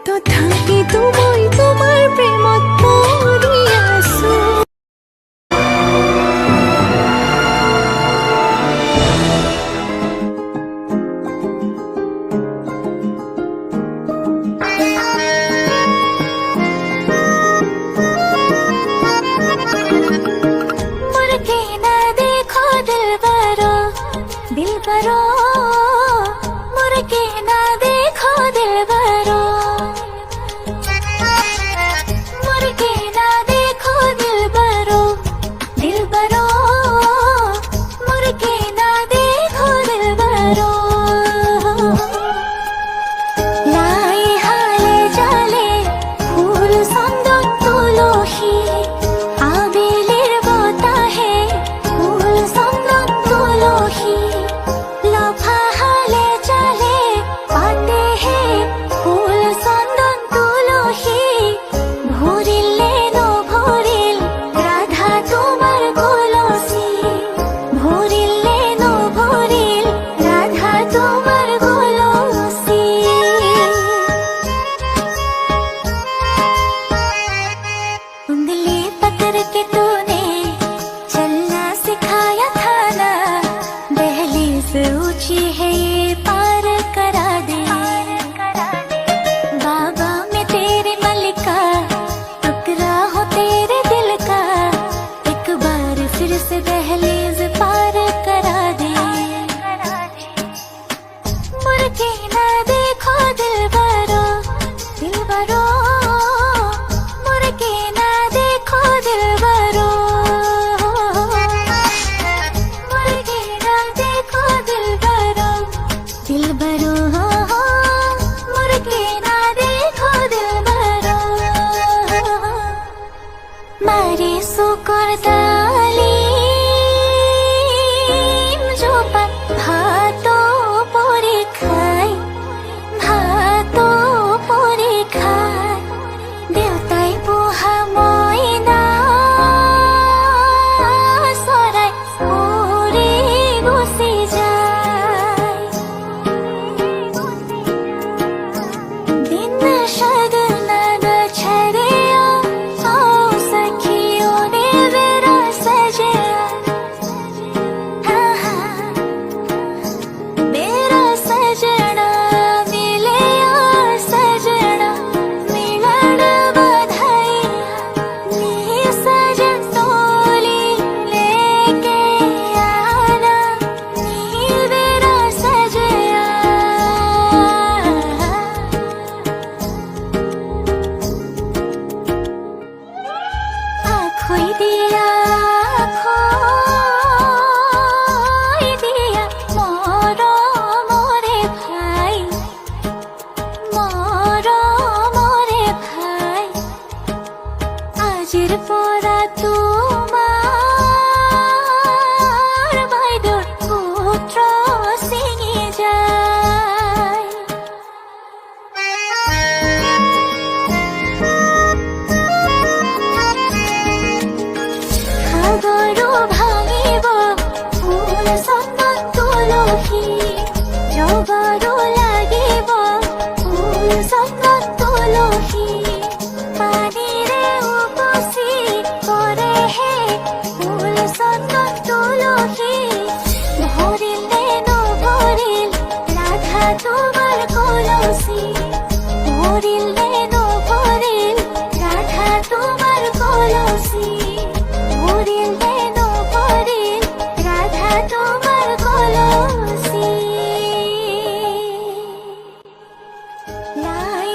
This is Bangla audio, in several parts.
তথাপি মই তোমাৰ প্ৰেমত পৰি আছো। मुड़के ना देखो दिलबरो दिलबरो, मुड़के ना देखो दिलबरो, मुड़के ना देखो दिलबरो दिलबरो, मुड़के ना देखो दिलबरो। লাই হালে জালে ফুল চন্দন তুলসী, আবেলির বতাহে ফুল চন্দন তুলসী, লফা হালে জালে পাতে হে ফুল চন্দন তুলসী। ভরিলে নভরিল রাধা তোমার কলসি, ভরিলে নভরিল রাধা তোমার কলসি। उंगली पकड़ के तूने चलना सिखाया था ना, दहलीज ऊंची है ये पार करा दे। बाबा मैं तेरे मलिका, टुकड़ा हो तेरे दिल का, एक बार फिर से दहलीज पार करा दे। मुड़ के ना देखो दिलबरो दिलबरो, मुड़ के ना देखो दिलबरो, मुड़ के ना देखो दिलबरो दिलबरो, मुड़ के ना देखो दिलबरो। मारे सुकर तालीम जो पान भातो পরে খাই, ভাতো পরে খাই, দেউতাই পোহা মইনা চৰাই উৰি গুচি যায়। दिन शगना न छड़िया ओ सखियों ने मेरा सजया, हाँ हाँ मेरा सजना मिले सजना मिलन बधाइया, नी सजन टोली लेके आना, नी मेरा सजया। आँखों दिया आँखों दिया मोरो मोरे भाई, मोरो मोरे भाई, আজির পরা তোমার বাইদুর পুত্র সিঙে যায়। সাগরও ভাঙিব ফুল চন্দন তুলসী, জগৰো লাগিব ফুল চন্দন তুলসী। পানীৰে উপচি পৰে হে ফুল চন্দন তুলসী, ভৰিল নে নভৰিল ৰাধা তোমাৰ কলসী, ভৰিল নে নভৰিল ৰাধা তোমাৰ কলসী, ভৰিল নে নভৰিল রাধা তোমার কলসি। লাই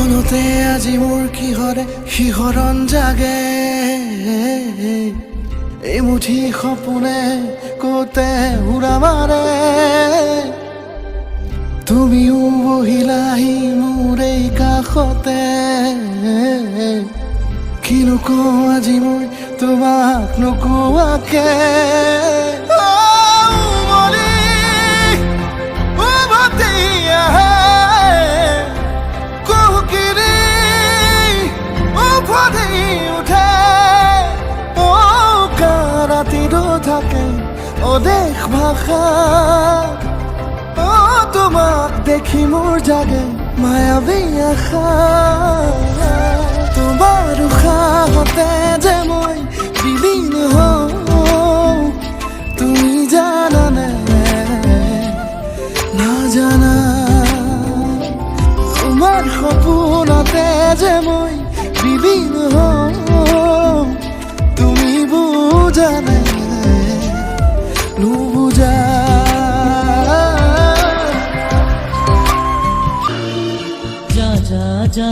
মনতে আজি মোৰ কিহৰে শিহৰণ জাগে এই মুঠি সপোনে কতে উৰা মাৰে তুমিও বহিলাহি মোৰ এই কাষতে কিনো কওঁ আজি মই তোমাক নোকোৱাকে থাকে অদেশ ভাষা তোমাক দেখি মোৰ জাগে মায়াবী আশা তোমাৰ উশাহতে যে মই বিলীন হওঁ তুমি জানানে নাজানা তোমাৰ সপোনতে যে মই বিলীন হওঁ তুমি বুজানে নুবুজা যা যা যা